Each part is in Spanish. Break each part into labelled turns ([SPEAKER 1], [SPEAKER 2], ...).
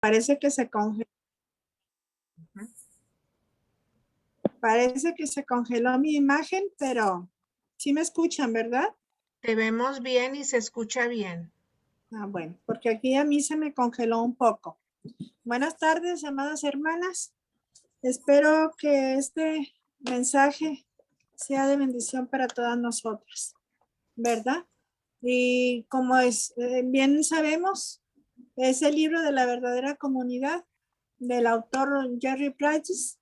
[SPEAKER 1] Parece que se congeló. Parece que se congeló mi imagen, pero sí me escuchan, ¿verdad?
[SPEAKER 2] Te vemos bien y se escucha bien.
[SPEAKER 1] Ah, bueno, porque aquí a mí se me congeló un poco. Buenas tardes, amadas hermanas. Espero que este mensaje sea de bendición para todas nosotras, ¿verdad? Y como bien sabemos, es el libro de la verdadera comunidad del autor Jerry Bridges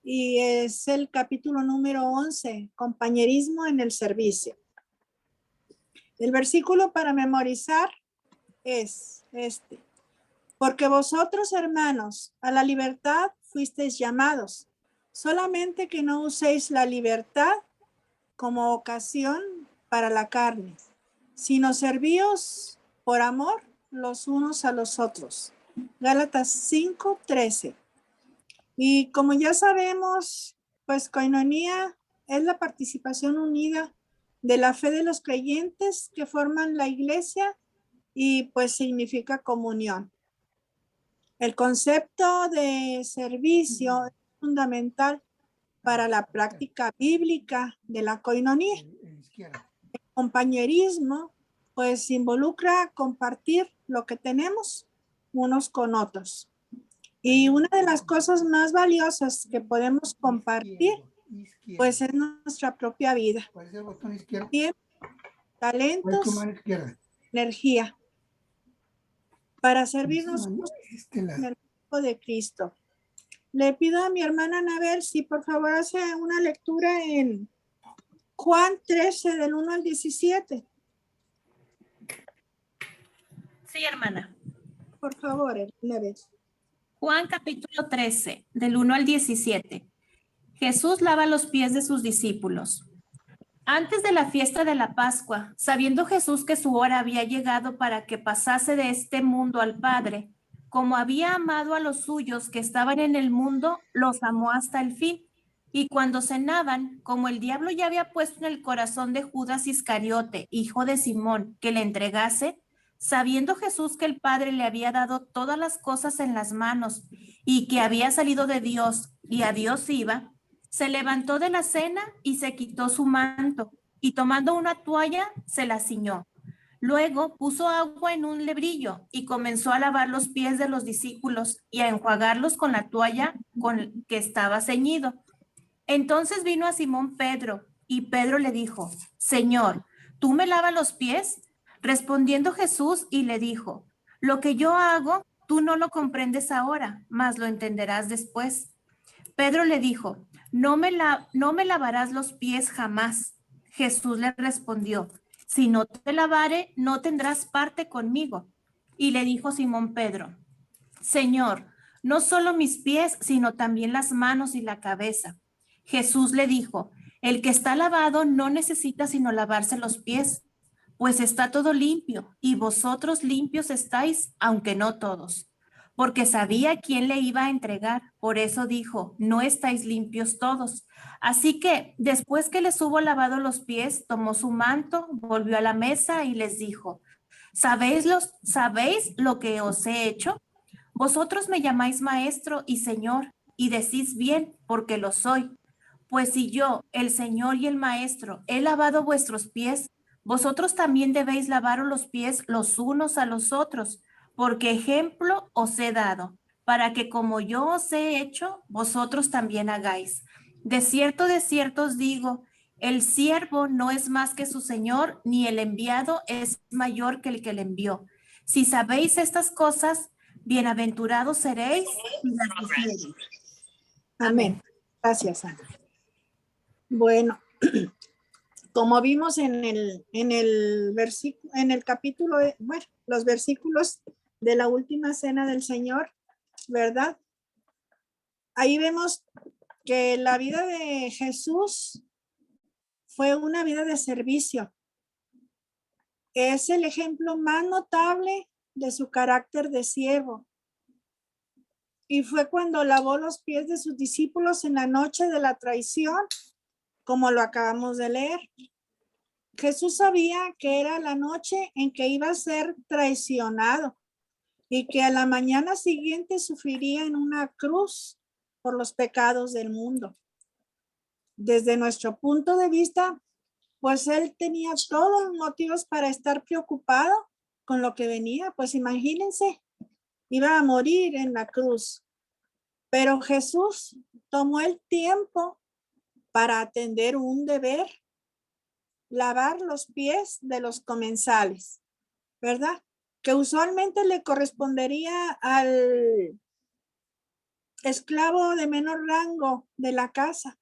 [SPEAKER 1] y es el capítulo número 11, compañerismo en el servicio. El versículo para memorizar es este. Porque vosotros, hermanos, a la libertad fuisteis llamados, solamente que no uséis la libertad como ocasión para la carne, sino servíos por amor los unos a los otros. Gálatas 5:13. Y como ya sabemos, pues coinonía es la participación unida de la fe de los creyentes que forman la iglesia y pues significa comunión. El concepto de servicio es fundamental para la práctica bíblica de la coinonía. El compañerismo pues involucra compartir lo que tenemos unos con otros. Y una de las cosas más valiosas que podemos compartir pues es nuestra propia vida. Tiempo, talentos, energía para servirnos en el cuerpo de Cristo. Le pido a mi hermana Anabel si por favor hace una lectura en Juan 13 del 1 al 17.
[SPEAKER 3] Sí, hermana.
[SPEAKER 1] Por favor, Anabel.
[SPEAKER 3] Juan capítulo 13, del 1 al 17. Jesús lava los pies de sus discípulos. Antes de la fiesta de la Pascua, sabiendo Jesús que su hora había llegado para que pasase de este mundo al Padre, como había amado a los suyos que estaban en el mundo, los amó hasta el fin. Y cuando cenaban, como el diablo ya había puesto en el corazón de Judas Iscariote, hijo de Simón, que le entregase, sabiendo Jesús que el Padre le había dado todas las cosas en las manos y que había salido de Dios y a Dios iba, se levantó de la cena y se quitó su manto, y tomando una toalla, se la ciñó. Luego puso agua en un lebrillo y comenzó a lavar los pies de los discípulos y a enjuagarlos con la toalla con que estaba ceñido. Entonces vino a Simón Pedro, y Pedro le dijo: Señor, ¿tú me lavas los pies? Respondiendo Jesús y le dijo: Lo que yo hago, tú no lo comprendes ahora, mas lo entenderás después. Pedro le dijo: no me lavarás los pies jamás. Jesús le respondió: si no te lavare, no tendrás parte conmigo. Y le dijo Simón Pedro: Señor, no solo mis pies, sino también las manos y la cabeza. Jesús le dijo: el que está lavado no necesita sino lavarse los pies, pues está todo limpio, y vosotros limpios estáis, aunque no todos. Porque sabía quién le iba a entregar, por eso dijo: no estáis limpios todos. Así que, después que les hubo lavado los pies, tomó su manto, volvió a la mesa y les dijo: ¿Sabéis lo que os he hecho? Vosotros me llamáis maestro y señor, y decís bien, porque lo soy. Pues si yo, el Señor y el Maestro, he lavado vuestros pies, vosotros también debéis lavaros los pies los unos a los otros, porque ejemplo os he dado, para que como yo os he hecho, vosotros también hagáis. De cierto os digo, el siervo no es más que su Señor, ni el enviado es mayor que el que le envió. Si sabéis estas cosas, bienaventurados seréis si las hiciereis.
[SPEAKER 1] Amén. Gracias, Ana. Bueno, como vimos en el versículo, en el capítulo, bueno, los versículos de la última cena del Señor, ¿verdad? Ahí vemos que la vida de Jesús fue una vida de servicio. Es el ejemplo más notable de su carácter de siervo. Y fue cuando lavó los pies de sus discípulos en la noche de la traición, como lo acabamos de leer. Jesús sabía que era la noche en que iba a ser traicionado y que a la mañana siguiente sufriría en una cruz por los pecados del mundo. Desde nuestro punto de vista, pues él tenía todos los motivos para estar preocupado con lo que venía. Pues imagínense, iba a morir en la cruz. Pero Jesús tomó el tiempo para atender un deber, lavar los pies de los comensales, ¿verdad? Que usualmente le correspondería al esclavo de menor rango de la casa,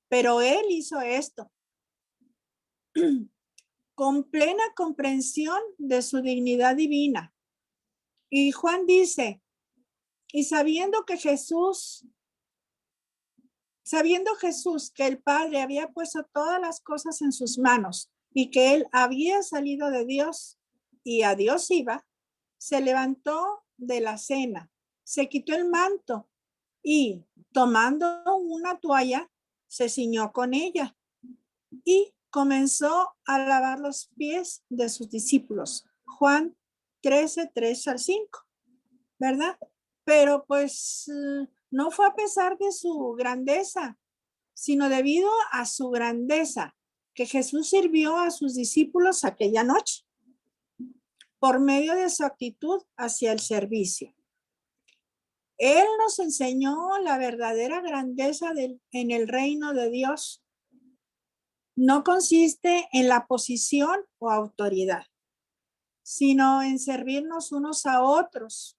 [SPEAKER 1] pero él hizo esto con plena comprensión de su dignidad divina. Y Juan dice, y sabiendo Jesús que el Padre había puesto todas las cosas en sus manos y que él había salido de Dios y a Dios iba, se levantó de la cena, se quitó el manto y tomando una toalla, se ciñó con ella y comenzó a lavar los pies de sus discípulos. Juan 13, 3 al 5, ¿verdad? Pero pues no fue a pesar de su grandeza, sino debido a su grandeza que Jesús sirvió a sus discípulos aquella noche por medio de su actitud hacia el servicio. Él nos enseñó la verdadera grandeza en el reino de Dios. No consiste en la posición o autoridad, sino en servirnos unos a otros.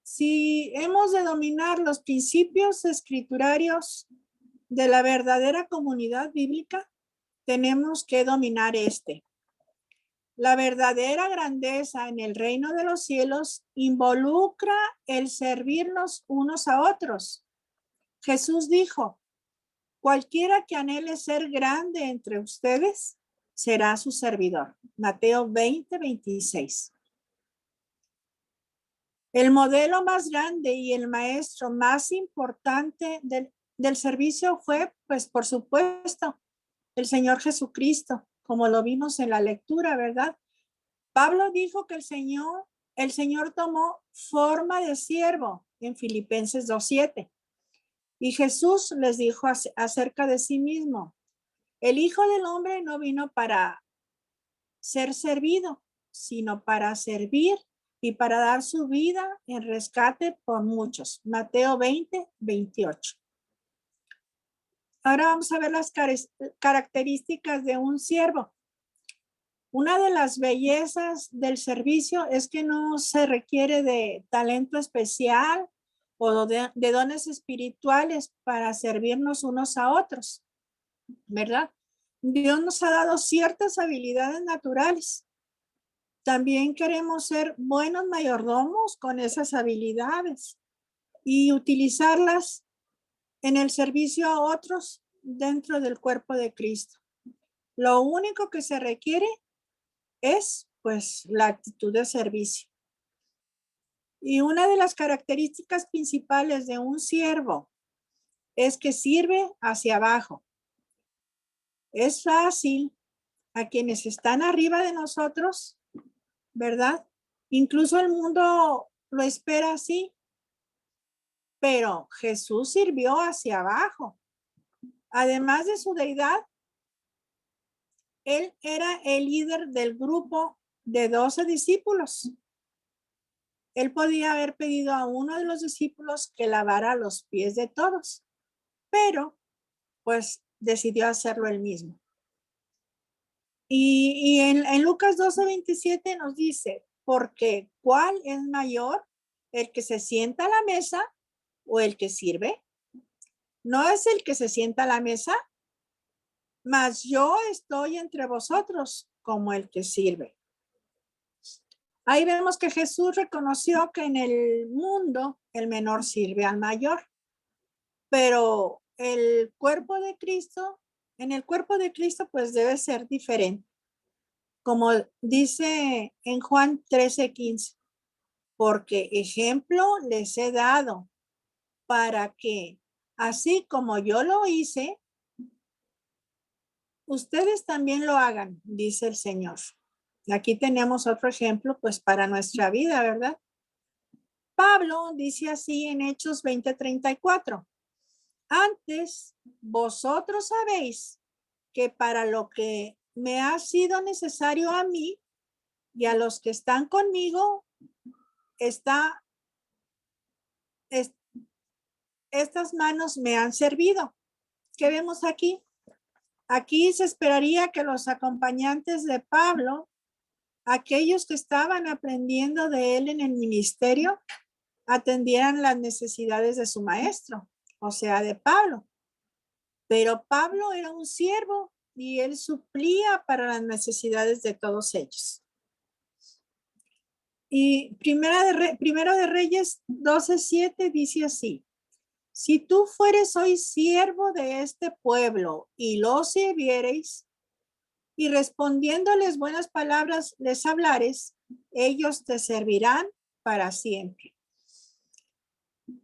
[SPEAKER 1] Si hemos de dominar los principios escriturarios de la verdadera comunidad bíblica, tenemos que dominar este. La verdadera grandeza en el reino de los cielos involucra el servirnos unos a otros. Jesús dijo, cualquiera que anhele ser grande entre ustedes será su servidor. Mateo 20, 26. El modelo más grande y el maestro más importante del servicio fue, pues por supuesto, el Señor Jesucristo, como lo vimos en la lectura, ¿verdad? Pablo dijo que el Señor tomó forma de siervo en Filipenses 2:7. Y Jesús les dijo acerca de sí mismo, el Hijo del Hombre no vino para ser servido, sino para servir y para dar su vida en rescate por muchos. Mateo 20, 28. Ahora vamos a ver las características de un siervo. Una de las bellezas del servicio es que no se requiere de talento especial o de dones espirituales para servirnos unos a otros, ¿verdad? Dios nos ha dado ciertas habilidades naturales. También queremos ser buenos mayordomos con esas habilidades y utilizarlas en el servicio a otros dentro del cuerpo de Cristo. Lo único que se requiere es pues la actitud de servicio. Y una de las características principales de un siervo es que sirve hacia abajo. Es fácil a quienes están arriba de nosotros, ¿verdad? Incluso el mundo lo espera así, pero Jesús sirvió hacia abajo. Además de su deidad, él era el líder del grupo de 12 discípulos. Él podía haber pedido a uno de los discípulos que lavara los pies de todos, pero pues decidió hacerlo él mismo. Y en Lucas 12:27 nos dice, porque ¿cuál es mayor? ¿El que se sienta a la mesa o el que sirve? ¿No es el que se sienta a la mesa? Mas yo estoy entre vosotros como el que sirve. Ahí vemos que Jesús reconoció que en el mundo el menor sirve al mayor, pero el cuerpo de Cristo, en el cuerpo de Cristo pues debe ser diferente. Como dice en Juan 13:15, porque ejemplo les he dado para que así como yo lo hice, ustedes también lo hagan, dice el Señor. Aquí tenemos otro ejemplo, pues para nuestra vida, ¿verdad? Pablo dice así en Hechos 20:34. Antes, vosotros sabéis que para lo que me ha sido necesario a mí y a los que están conmigo, estas manos me han servido. ¿Qué vemos aquí? Aquí se esperaría que los acompañantes de Pablo, aquellos que estaban aprendiendo de él en el ministerio, atendieran las necesidades de su maestro, o sea, de Pablo. Pero Pablo era un siervo y él suplía para las necesidades de todos ellos. Y Primero de Reyes 12:7 dice así: si tú fueres hoy siervo de este pueblo y los sirviereis, y respondiéndoles buenas palabras les hablares, ellos te servirán para siempre.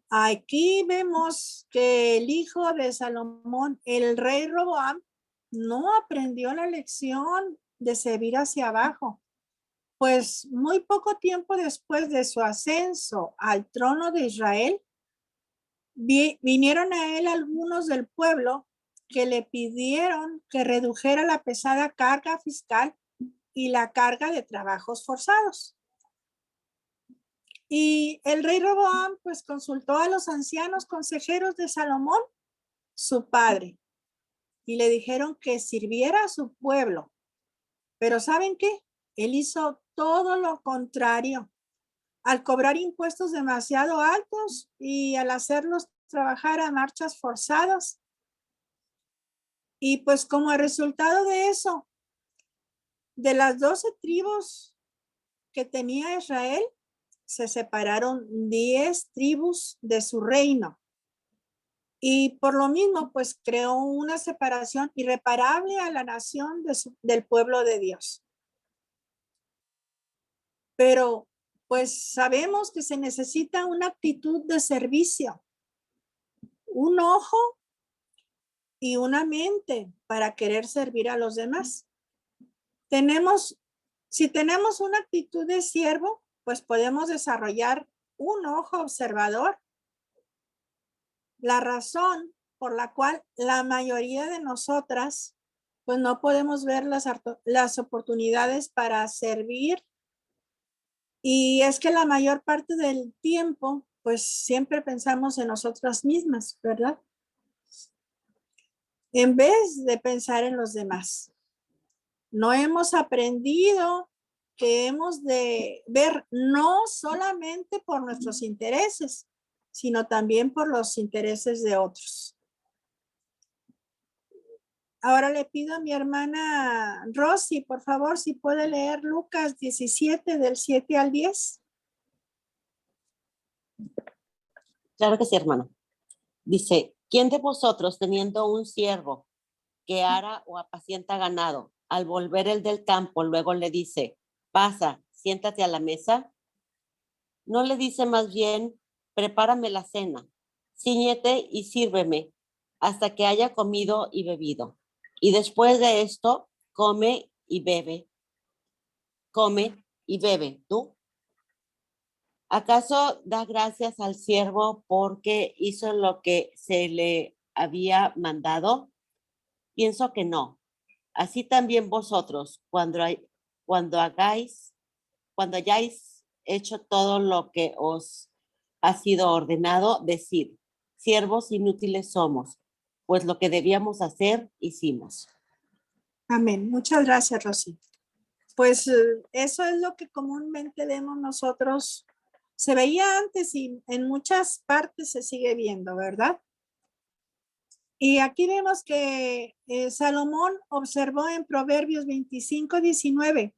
[SPEAKER 1] Aquí vemos que el hijo de Salomón, el rey Roboam, no aprendió la lección de servir hacia abajo, pues muy poco tiempo después de su ascenso al trono de Israel, vinieron a él algunos del pueblo que le pidieron que redujera la pesada carga fiscal y la carga de trabajos forzados. Y el rey Roboam pues consultó a los ancianos consejeros de Salomón, su padre, y le dijeron que sirviera a su pueblo. Pero ¿saben qué? Él hizo todo lo contrario. Al cobrar impuestos demasiado altos y al hacerlos trabajar a marchas forzadas. Y pues como resultado de eso, de las 12 tribus que tenía Israel, se separaron 10 tribus de su reino. Y por lo mismo, pues creó una separación irreparable a la nación del pueblo de Dios. Pero pues sabemos que se necesita una actitud de servicio, un ojo y una mente para querer servir a los demás. Si tenemos una actitud de siervo, pues podemos desarrollar un ojo observador. La razón por la cual la mayoría de nosotras, pues no podemos ver las oportunidades para servir. Y es que la mayor parte del tiempo, pues siempre pensamos en nosotras mismas, ¿verdad? En vez de pensar en los demás. No hemos aprendido que hemos de ver no solamente por nuestros intereses, sino también por los intereses de otros. Ahora le pido a mi hermana Rosy, por favor, si puede leer Lucas 17 del 7 al 10.
[SPEAKER 4] Claro que sí, hermano. Dice, ¿quién de vosotros teniendo un siervo que ara o apacienta ganado, al volver el del campo, luego le dice, pasa, siéntate a la mesa? ¿No le dice más bien, prepárame la cena, cíñete y sírveme hasta que haya comido y bebido? Y después de esto, come y bebe. Come y bebe, ¿tú? ¿Acaso da gracias al siervo porque hizo lo que se le había mandado? Pienso que no. Así también vosotros, cuando hayáis hecho todo lo que os ha sido ordenado, decid, siervos inútiles somos, pues lo que debíamos hacer, hicimos.
[SPEAKER 1] Amén. Muchas gracias, Rosy. Pues eso es lo que comúnmente vemos nosotros. Se veía antes y en muchas partes se sigue viendo, ¿verdad? Y aquí vemos que Salomón observó en Proverbios 25:19,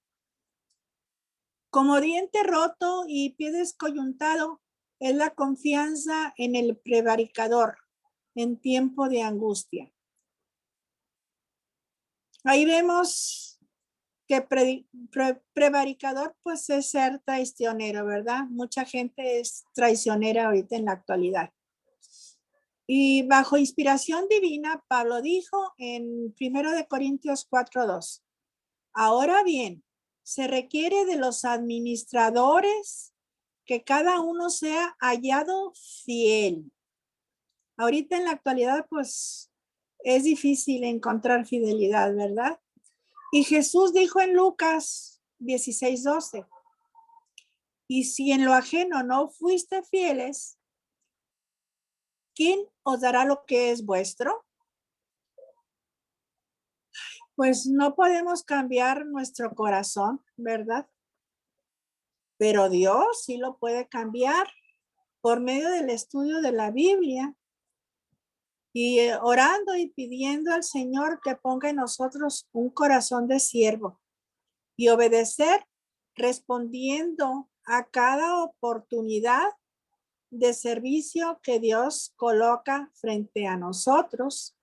[SPEAKER 1] como diente roto y pie descoyuntado es la confianza en el prevaricador en tiempo de angustia. Ahí vemos que prevaricador pues es ser traicionero, ¿verdad? Mucha gente es traicionera ahorita en la actualidad. Y bajo inspiración divina, Pablo dijo en 1 Corintios 4:2, ahora bien, se requiere de los administradores que cada uno sea hallado fiel. Ahorita en la actualidad, pues, es difícil encontrar fidelidad, ¿verdad? Y Jesús dijo en Lucas 16:12, y si en lo ajeno no fuiste fieles, ¿quién os dará lo que es vuestro? Pues no podemos cambiar nuestro corazón, ¿verdad? Pero Dios sí lo puede cambiar por medio del estudio de la Biblia y orando y pidiendo al Señor que ponga en nosotros un corazón de siervo y obedecer respondiendo a cada oportunidad de servicio que Dios coloca frente a nosotros.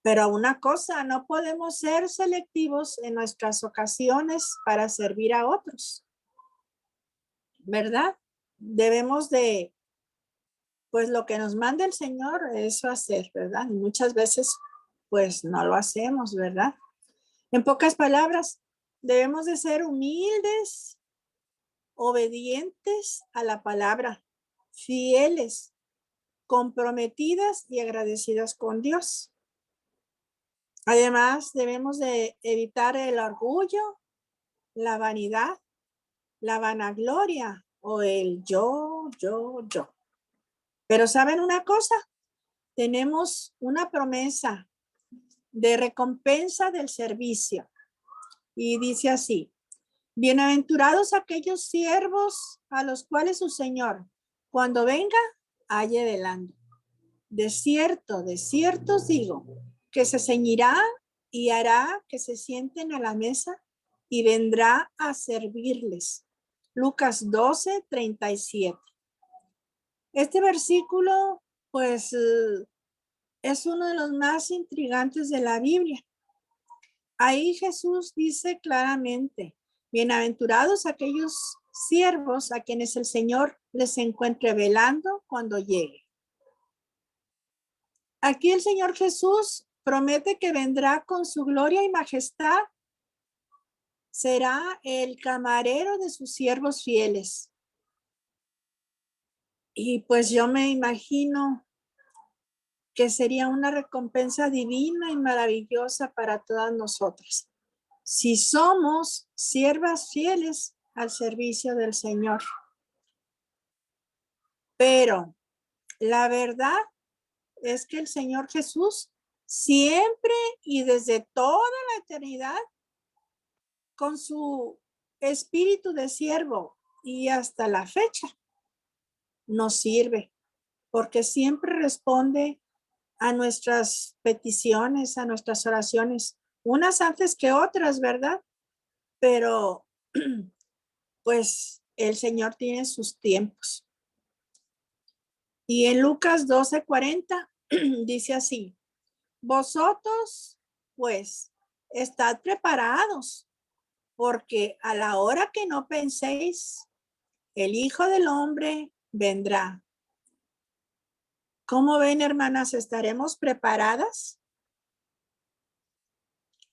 [SPEAKER 1] Pero una cosa, no podemos ser selectivos en nuestras ocasiones para servir a otros, ¿verdad? Debemos de, pues lo que nos manda el Señor, eso hacer, ¿verdad? Y muchas veces, pues no lo hacemos, ¿verdad? En pocas palabras, debemos de ser humildes, obedientes a la palabra, fieles, comprometidas y agradecidas con Dios. Además, debemos de evitar el orgullo, la vanidad, la vanagloria o el yo. Pero ¿saben una cosa? Tenemos una promesa de recompensa del servicio. Y dice así, bienaventurados aquellos siervos a los cuales su Señor, cuando venga, halle velando. De cierto os digo, que se ceñirá y hará que se sienten a la mesa y vendrá a servirles. Lucas 12:37. Este versículo, pues, es uno de los más intrigantes de la Biblia. Ahí Jesús dice claramente, bienaventurados aquellos siervos a quienes el Señor les encuentre velando cuando llegue. Aquí el Señor Jesús promete que vendrá con su gloria y majestad. Será el camarero de sus siervos fieles. Y pues yo me imagino que sería una recompensa divina y maravillosa para todas nosotras, si somos siervas fieles al servicio del Señor. Pero la verdad es que el Señor Jesús siempre y desde toda la eternidad, con su espíritu de siervo y hasta la fecha, nos sirve, porque siempre responde a nuestras peticiones, a nuestras oraciones, unas antes que otras, ¿verdad? Pero pues el Señor tiene sus tiempos. Y en Lucas 12:40 dice así, vosotros pues estad preparados, porque a la hora que no penséis, el Hijo del Hombre vendrá. ¿Cómo ven, hermanas? ¿Estaremos preparadas?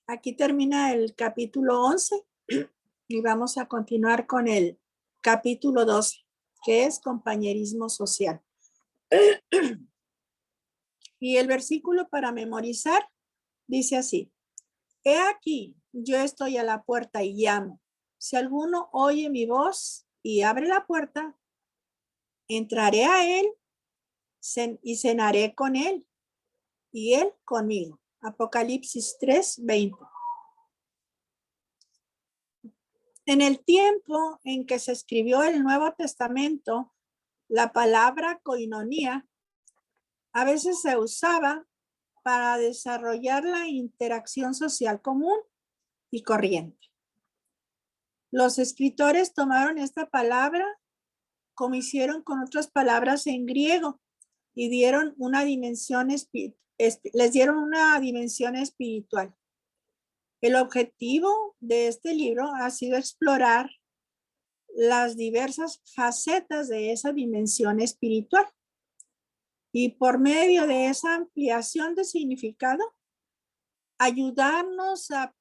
[SPEAKER 1] Aquí termina el capítulo 11 y vamos a continuar con el capítulo 12, que es compañerismo social. Y el versículo para memorizar dice así, he aquí, yo estoy a la puerta y llamo. Si alguno oye mi voz y abre la puerta, entraré a él y cenaré con él y él conmigo. Apocalipsis 3:20. En el tiempo en que se escribió el Nuevo Testamento, la palabra koinonía a veces se usaba para desarrollar la interacción social común y corriente. Los escritores tomaron esta palabra como hicieron con otras palabras en griego y dieron una dimensión les dieron una dimensión espiritual. El objetivo de este libro ha sido explorar las diversas facetas de esa dimensión espiritual. Y por medio de esa ampliación de significado, ayudarnos a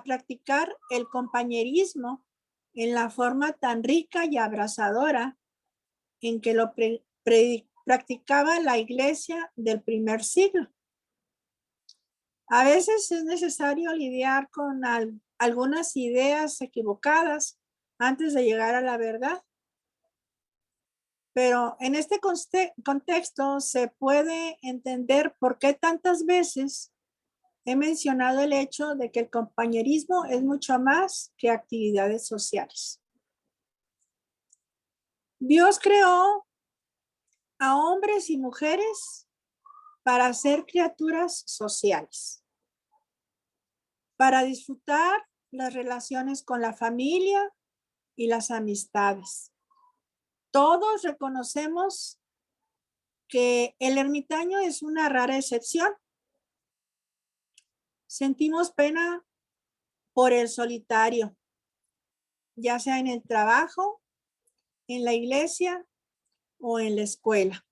[SPEAKER 1] practicar el compañerismo en la forma tan rica y abrazadora en que lo practicaba la iglesia del primer siglo. A veces es necesario lidiar con algunas ideas equivocadas antes de llegar a la verdad. Pero en este contexto se puede entender por qué tantas veces he mencionado el hecho de que el compañerismo es mucho más que actividades sociales. Dios creó a hombres y mujeres para ser criaturas sociales, para disfrutar las relaciones con la familia y las amistades. Todos reconocemos que el ermitaño es una rara excepción. Sentimos pena por el solitario, ya sea en el trabajo, en la iglesia o en la escuela.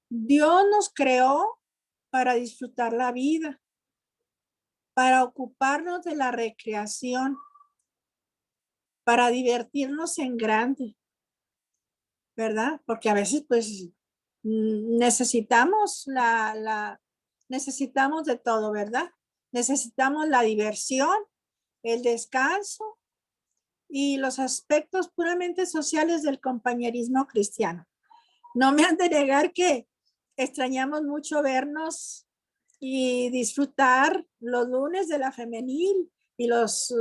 [SPEAKER 1] Dios nos creó para disfrutar la vida, para ocuparnos de la recreación, para divertirnos en grande, ¿verdad? Porque a veces pues necesitamos necesitamos de todo, ¿verdad? Necesitamos la diversión, el descanso y los aspectos puramente sociales del compañerismo cristiano. No me han de negar que extrañamos mucho vernos y disfrutar los lunes de la femenil y los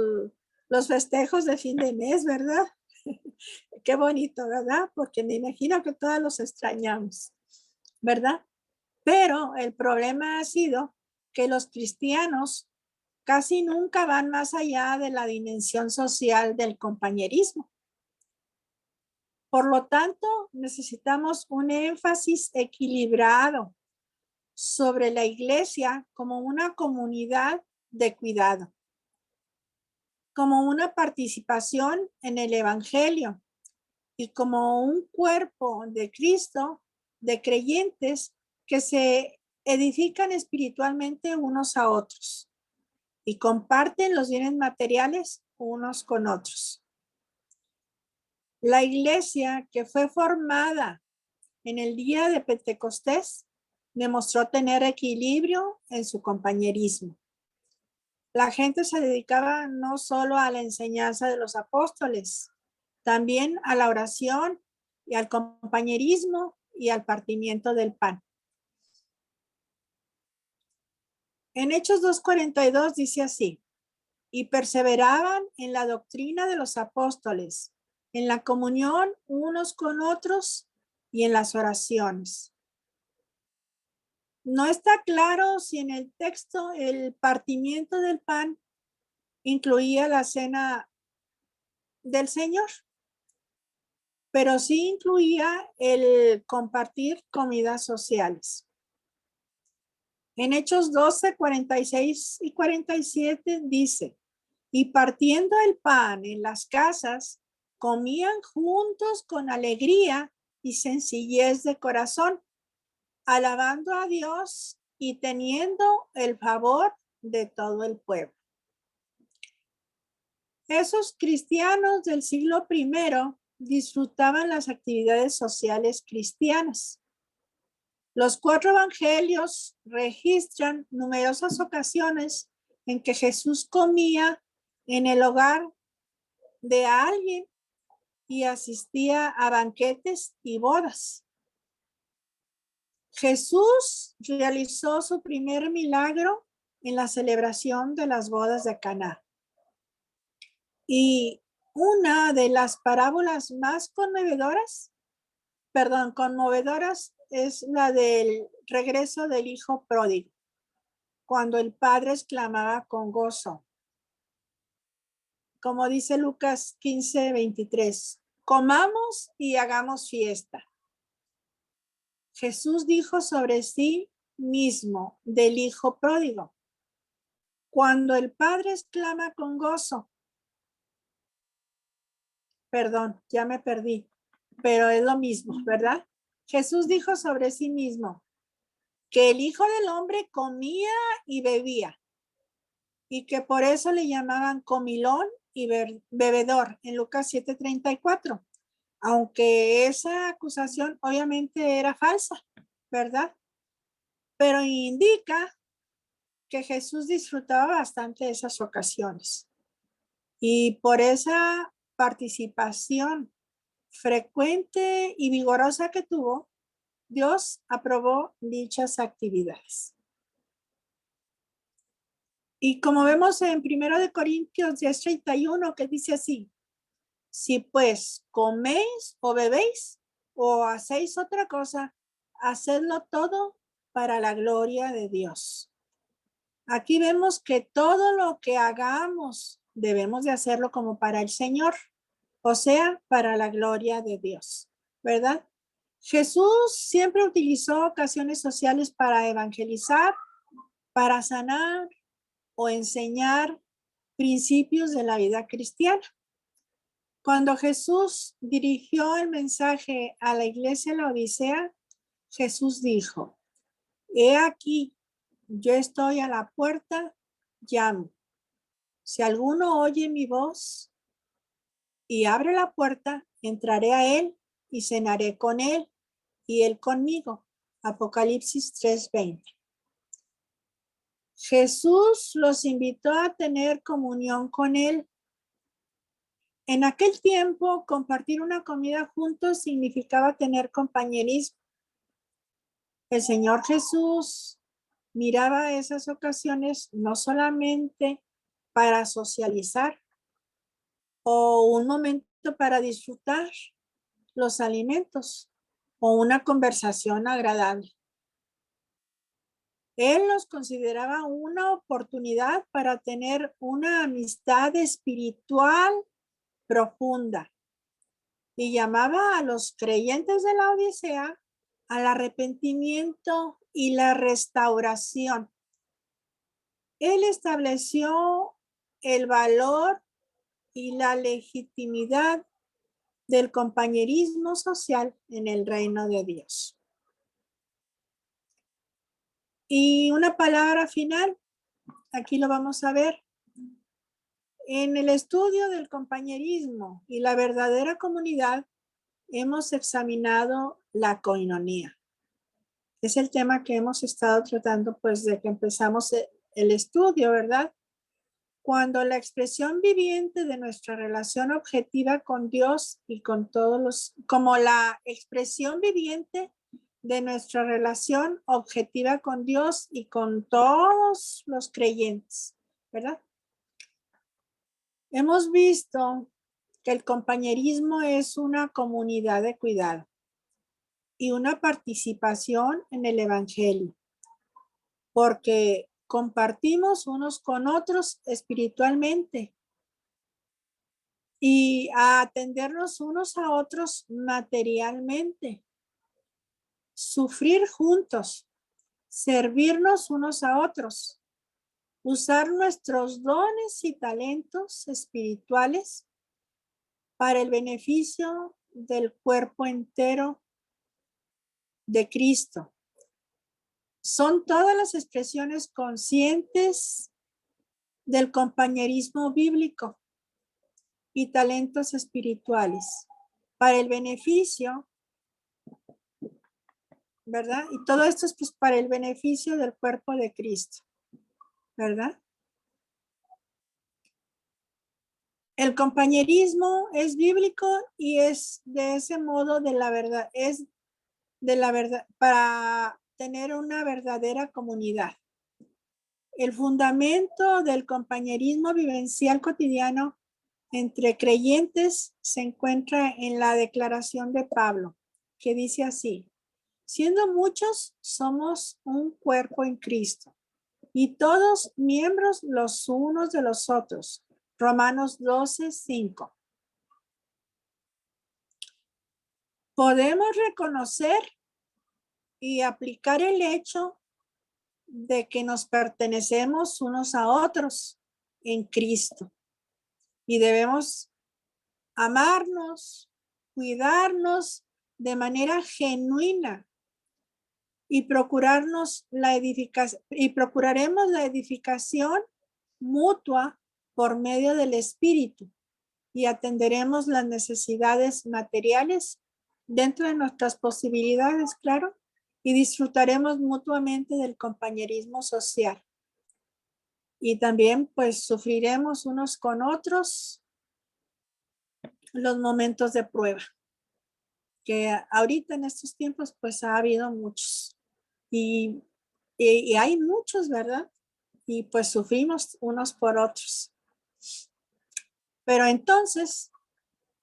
[SPEAKER 1] festejos de fin de mes, ¿verdad? Qué bonito, ¿verdad? Porque me imagino que todos los extrañamos, ¿verdad? Pero el problema ha sido que los cristianos casi nunca van más allá de la dimensión social del compañerismo. Por lo tanto, necesitamos un énfasis equilibrado sobre la iglesia como una comunidad de cuidado, como una participación en el evangelio y como un cuerpo de Cristo, de creyentes que se edifican espiritualmente unos a otros y comparten los bienes materiales unos con otros. La iglesia que fue formada en el día de Pentecostés demostró tener equilibrio en su compañerismo. La gente se dedicaba no solo a la enseñanza de los apóstoles, también a la oración y al compañerismo y al partimiento del pan. En Hechos 2:42 dice así: y perseveraban en la doctrina de los apóstoles, en la comunión unos con otros y en las oraciones. No está claro si en el texto el partimiento del pan incluía la cena del Señor, pero sí incluía el compartir comidas sociales. En Hechos 12, 46 y 47 dice: y partiendo el pan en las casas, comían juntos con alegría y sencillez de corazón, alabando a Dios y teniendo el favor de todo el pueblo. Esos cristianos del siglo I disfrutaban las actividades sociales cristianas. Los 4 evangelios registran numerosas ocasiones en que Jesús comía en el hogar de alguien y asistía a banquetes y bodas. Jesús realizó su primer milagro en la celebración de las bodas de Caná. Y una de las parábolas más conmovedoras es la del regreso del hijo pródigo, cuando el padre exclamaba con gozo, como dice Lucas 15:23, comamos y hagamos fiesta. Jesús dijo sobre sí mismo del hijo pródigo: cuando el padre exclama con gozo, ya me perdí, pero es lo mismo, ¿verdad? Jesús dijo sobre sí mismo: que el Hijo del Hombre comía y bebía y que por eso le llamaban comilón y bebedor en Lucas 7:34, aunque esa acusación obviamente era falsa, ¿verdad? Pero indica que Jesús disfrutaba bastante de esas ocasiones y por esa participación frecuente y vigorosa que tuvo, Dios aprobó dichas actividades. Y como vemos en 1 Corintios 10:31, que dice así: si pues coméis o bebéis o hacéis otra cosa, hacedlo todo para la gloria de Dios. Aquí vemos que todo lo que hagamos debemos de hacerlo como para el Señor, o sea, para la gloria de Dios, ¿verdad? Jesús siempre utilizó ocasiones sociales para evangelizar, para sanar o enseñar principios de la vida cristiana. Cuando Jesús dirigió el mensaje a la iglesia de la Odisea, Jesús dijo: he aquí, yo estoy a la puerta, llamo. Si alguno oye mi voz y abre la puerta, entraré a él y cenaré con él y él conmigo. Apocalipsis 3:20. Jesús los invitó a tener comunión con él. En aquel tiempo, compartir una comida juntos significaba tener compañerismo. El Señor Jesús miraba esas ocasiones no solamente para socializar o un momento para disfrutar los alimentos o una conversación agradable. Él los consideraba una oportunidad para tener una amistad espiritual profunda y llamaba a los creyentes de la Odisea al arrepentimiento y la restauración. Él estableció el valor y la legitimidad del compañerismo social en el reino de Dios. Y una palabra final, aquí lo vamos a ver. En el estudio del compañerismo y la verdadera comunidad, hemos examinado la coinonía. Es el tema que hemos estado tratando pues de que empezamos el estudio, ¿verdad? Cuando la expresión viviente de nuestra relación objetiva con Dios y con todos los, como la expresión viviente de nuestra relación objetiva con Dios y con todos los creyentes, ¿verdad? Hemos visto que el compañerismo es una comunidad de cuidado y una participación en el evangelio, porque compartimos unos con otros espiritualmente y a atendernos unos a otros materialmente, sufrir juntos, servirnos unos a otros, usar nuestros dones y talentos espirituales para el beneficio del cuerpo entero de Cristo. Son todas las expresiones conscientes del compañerismo bíblico y talentos espirituales para el beneficio, ¿verdad? Y todo esto es pues para el beneficio del cuerpo de Cristo, ¿verdad? El compañerismo es bíblico y es de ese modo de la verdad, es de la verdad, para tener una verdadera comunidad. El fundamento del compañerismo vivencial cotidiano entre creyentes se encuentra en la declaración de Pablo, que dice así: siendo muchos, somos un cuerpo en Cristo y todos miembros los unos de los otros. Romanos 12:5. Podemos reconocer y aplicar el hecho de que nos pertenecemos unos a otros en Cristo y debemos amarnos, cuidarnos de manera genuina y procuraremos la edificación mutua por medio del Espíritu y atenderemos las necesidades materiales dentro de nuestras posibilidades, claro, y disfrutaremos mutuamente del compañerismo social. Y también pues sufriremos unos con otros los momentos de prueba, que ahorita en estos tiempos pues ha habido muchos. Y hay muchos, ¿verdad? Y pues sufrimos unos por otros. Pero entonces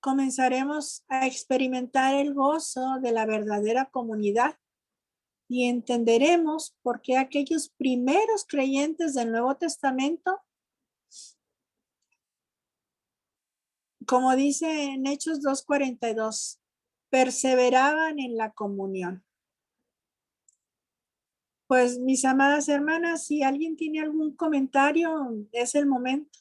[SPEAKER 1] comenzaremos a experimentar el gozo de la verdadera comunidad y entenderemos por qué aquellos primeros creyentes del Nuevo Testamento, como dice en Hechos 2:42, perseveraban en la comunión. Pues mis amadas hermanas, si alguien tiene algún comentario, es el momento.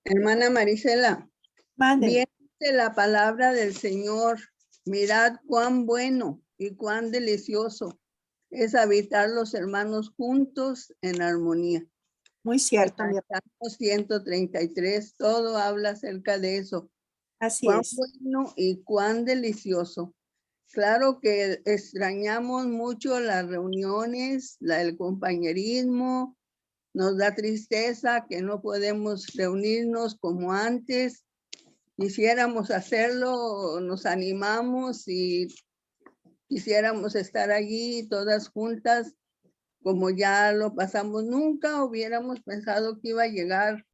[SPEAKER 5] Hermana Marisela,
[SPEAKER 1] Mándenme.
[SPEAKER 5] bien dice la palabra del Señor, mirad cuán bueno y cuán delicioso es habitar los hermanos juntos en armonía.
[SPEAKER 1] Muy cierto.
[SPEAKER 5] El Salmo 133, todo habla acerca de eso.
[SPEAKER 1] Así
[SPEAKER 5] Cuán
[SPEAKER 1] es.
[SPEAKER 5] bueno y cuán delicioso. Claro que extrañamos mucho las reuniones, el compañerismo. Nos da tristeza que no podemos reunirnos como antes. Quisiéramos hacerlo, nos animamos y quisiéramos estar allí todas juntas, como ya lo pasamos. Nunca hubiéramos pensado que iba a llegar